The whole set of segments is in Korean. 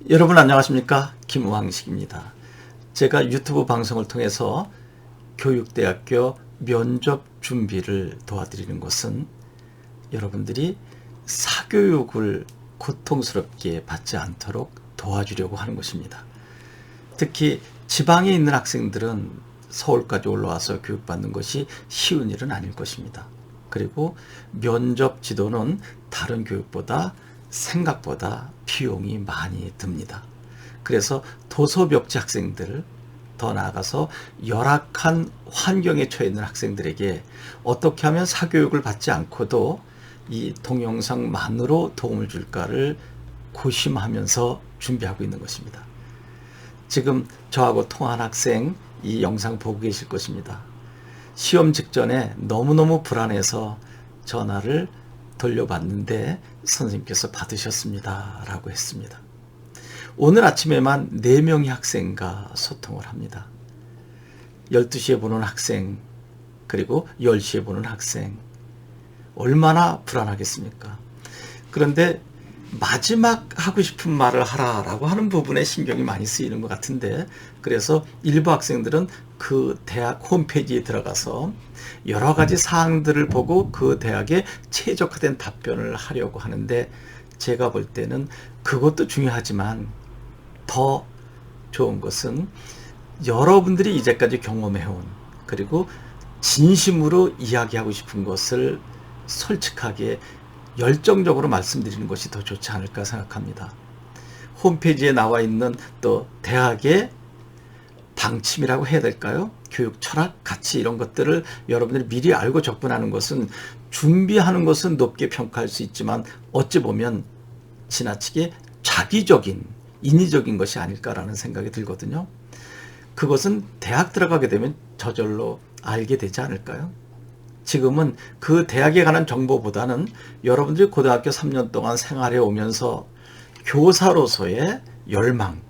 여러분 안녕하십니까? 김왕식입니다. 제가 유튜브 방송을 통해서 교육대학교 면접 준비를 도와드리는 것은 여러분들이 사교육을 고통스럽게 받지 않도록 도와주려고 하는 것입니다. 특히 지방에 있는 학생들은 서울까지 올라와서 교육받는 것이 쉬운 일은 아닐 것입니다. 그리고 면접 지도는 다른 교육보다 생각보다 비용이 많이 듭니다. 그래서 도소벽지 학생들, 더 나아가서 열악한 환경에 처해 있는 학생들에게 어떻게 하면 사교육을 받지 않고도 이 동영상만으로 도움을 줄까를 고심하면서 준비하고 있는 것입니다. 지금 저하고 통화한 학생 이 영상 보고 계실 것입니다. 시험 직전에 너무너무 불안해서 전화를 돌려봤는데 선생님께서 받으셨습니다 라고 했습니다. 오늘 아침에만 4명의 학생과 소통을 합니다. 12시에 보는 학생, 그리고 10시에 보는 학생. 얼마나 불안하겠습니까? 그런데 마지막 하고 싶은 말을 하라라고 하는 부분에 신경이 많이 쓰이는 것 같은데, 그래서 일부 학생들은 그 대학 홈페이지에 들어가서 여러 가지 사항들을 보고 그 대학에 최적화된 답변을 하려고 하는데, 제가 볼 때는 그것도 중요하지만 더 좋은 것은 여러분들이 이제까지 경험해온, 그리고 진심으로 이야기하고 싶은 것을 솔직하게 열정적으로 말씀드리는 것이 더 좋지 않을까 생각합니다. 홈페이지에 나와 있는 또 대학의 방침이라고 해야 될까요? 교육 철학, 가치 이런 것들을 여러분들이 미리 알고 접근하는 것은, 준비하는 것은 높게 평가할 수 있지만 어찌 보면 지나치게 자기적인, 인위적인 것이 아닐까라는 생각이 들거든요. 그것은 대학 들어가게 되면 저절로 알게 되지 않을까요? 지금은 그 대학에 관한 정보보다는 여러분들이 고등학교 3년 동안 생활해 오면서 교사로서의 열망,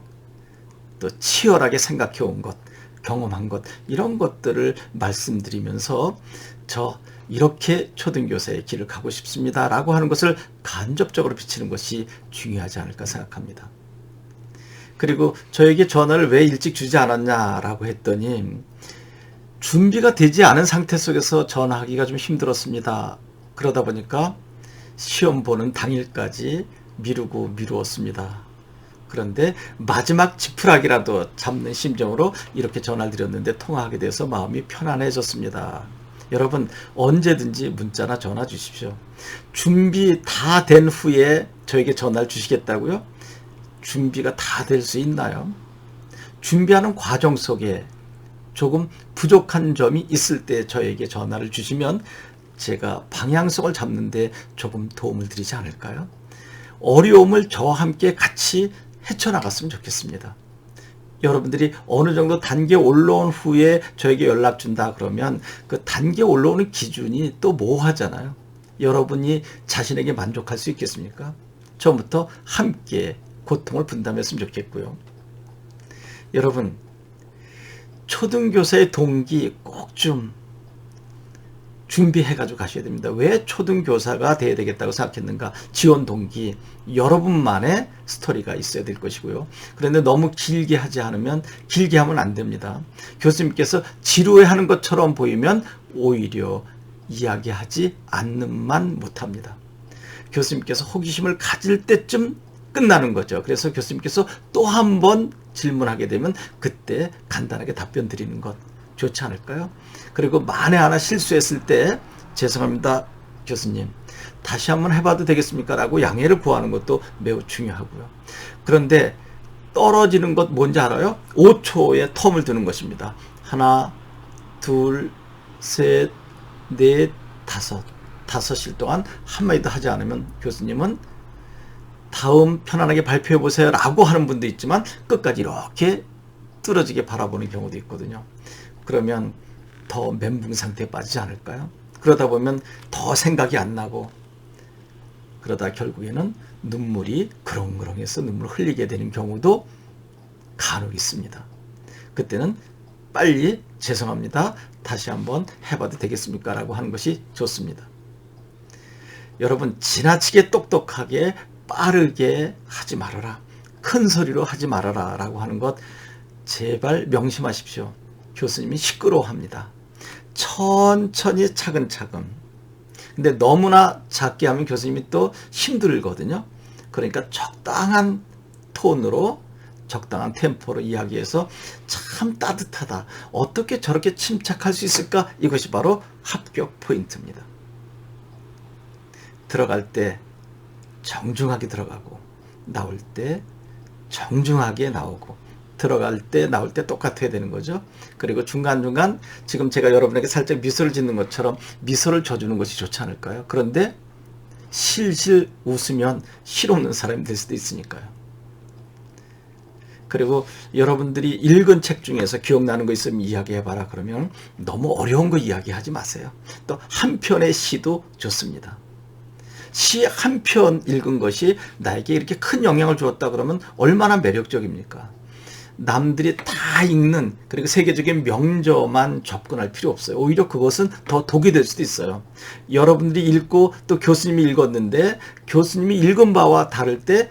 또 치열하게 생각해 온 것, 경험한 것, 이런 것들을 말씀드리면서 저 이렇게 초등교사의 길을 가고 싶습니다 라고 하는 것을 간접적으로 비치는 것이 중요하지 않을까 생각합니다. 그리고 저에게 전화를 왜 일찍 주지 않았냐라고 했더니, 준비가 되지 않은 상태 속에서 전화하기가 좀 힘들었습니다. 그러다 보니까 시험 보는 당일까지 미루었습니다. 그런데 마지막 지푸라기라도 잡는 심정으로 이렇게 전화를 드렸는데 통화하게 돼서 마음이 편안해졌습니다. 여러분 언제든지 문자나 전화 주십시오. 준비 다 된 후에 저에게 전화를 주시겠다고요? 준비가 다 될 수 있나요? 준비하는 과정 속에 조금 부족한 점이 있을 때 저에게 전화를 주시면 제가 방향성을 잡는데 조금 도움을 드리지 않을까요? 어려움을 저와 함께 같이 헤쳐나갔으면 좋겠습니다. 여러분들이 어느 정도 단계 올라온 후에 저에게 연락 준다 그러면 그 단계 올라오는 기준이 또 모호하잖아요. 여러분이 자신에게 만족할 수 있겠습니까? 처음부터 함께 고통을 분담했으면 좋겠고요. 여러분, 초등교사의 동기 꼭 좀 준비해가지고 가셔야 됩니다. 왜 초등교사가 돼야 되겠다고 생각했는가? 지원 동기, 여러분만의 스토리가 있어야 될 것이고요. 그런데 너무 길게 하지 않으면, 길게 하면 안 됩니다. 교수님께서 지루해하는 것처럼 보이면 오히려 이야기하지 않는만 못합니다. 교수님께서 호기심을 가질 때쯤 끝나는 거죠. 그래서 교수님께서 또 한 번 질문하게 되면 그때 간단하게 답변 드리는 것 좋지 않을까요? 그리고 만에 하나 실수했을 때 죄송합니다 교수님 다시 한번 해봐도 되겠습니까? 라고 양해를 구하는 것도 매우 중요하고요. 그런데 떨어지는 것 뭔지 알아요? 5초의 텀을 두는 것입니다. 하나, 둘, 셋, 넷, 다섯일 동안 한마디도 하지 않으면 교수님은 다음 편안하게 발표해 보세요 라고 하는 분도 있지만 끝까지 이렇게 뚫어지게 바라보는 경우도 있거든요. 그러면 더 멘붕 상태에 빠지지 않을까요? 그러다 보면 더 생각이 안 나고, 그러다 결국에는 눈물이 그렁그렁해서 눈물을 흘리게 되는 경우도 간혹 있습니다. 그때는 빨리 죄송합니다 다시 한번 해봐도 되겠습니까? 라고 하는 것이 좋습니다. 여러분 지나치게 똑똑하게 빠르게 하지 말아라. 큰 소리로 하지 말아라 라고 하는 것 제발 명심하십시오. 교수님이 시끄러워합니다. 천천히 차근차근. 근데 너무나 작게 하면 교수님이 또 힘들거든요. 그러니까 적당한 톤으로 적당한 템포로 이야기해서 참 따뜻하다. 어떻게 저렇게 침착할 수 있을까? 이것이 바로 합격 포인트입니다. 들어갈 때 정중하게 들어가고 나올 때 정중하게 나오고 들어갈 때 나올 때 똑같아야 되는 거죠. 그리고 중간중간 지금 제가 여러분에게 살짝 미소를 짓는 것처럼 미소를 줘주는 것이 좋지 않을까요? 그런데 실실 웃으면 실없는 사람이 될 수도 있으니까요. 그리고 여러분들이 읽은 책 중에서 기억나는 거 있으면 이야기해봐라 그러면 너무 어려운 거 이야기하지 마세요. 또 한 편의 시도 좋습니다. 시 한 편 읽은 것이 나에게 이렇게 큰 영향을 주었다 그러면 얼마나 매력적입니까? 남들이 다 읽는 그리고 세계적인 명저만 접근할 필요 없어요. 오히려 그것은 더 독이 될 수도 있어요. 여러분들이 읽고 또 교수님이 읽었는데 교수님이 읽은 바와 다를 때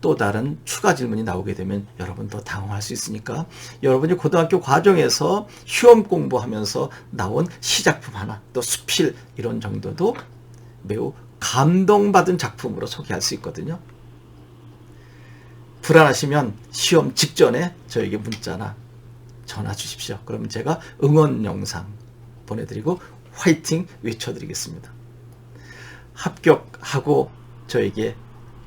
또 다른 추가 질문이 나오게 되면 여러분 더 당황할 수 있으니까 여러분이 고등학교 과정에서 시험 공부하면서 나온 시작품 하나 또 수필 이런 정도도 매우 감동받은 작품으로 소개할 수 있거든요. 불안하시면 시험 직전에 저에게 문자나 전화 주십시오. 그러면 제가 응원 영상 보내드리고 화이팅 외쳐드리겠습니다. 합격하고 저에게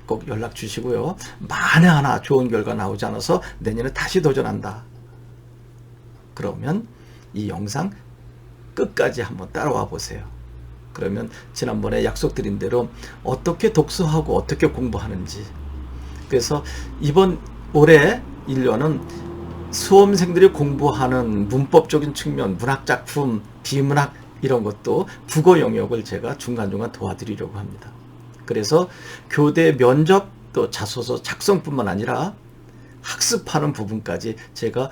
꼭 연락 주시고요. 만에 하나 좋은 결과 나오지 않아서 내년에 다시 도전한다. 그러면 이 영상 끝까지 한번 따라와 보세요. 그러면 지난번에 약속드린 대로 어떻게 독서하고 어떻게 공부하는지 그래서 이번 올해 1년은 수험생들이 공부하는 문법적인 측면, 문학작품, 비문학 이런 것도 국어 영역을 제가 중간중간 도와드리려고 합니다. 그래서 교대 면접 또 자소서 작성뿐만 아니라 학습하는 부분까지 제가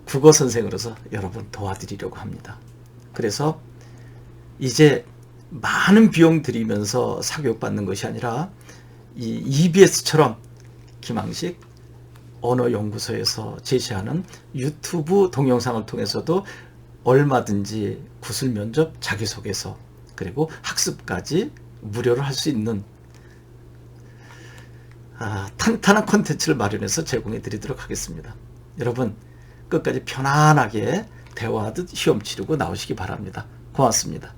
국어 선생으로서 여러분 도와드리려고 합니다. 그래서 이제 많은 비용 들이면서 사교육받는 것이 아니라 이 EBS처럼 김항식 언어연구소에서 제시하는 유튜브 동영상을 통해서도 얼마든지 구술 면접, 자기소개서 그리고 학습까지 무료로 할 수 있는 탄탄한 콘텐츠를 마련해서 제공해 드리도록 하겠습니다. 여러분 끝까지 편안하게 대화하듯 시험 치르고 나오시기 바랍니다. 고맙습니다.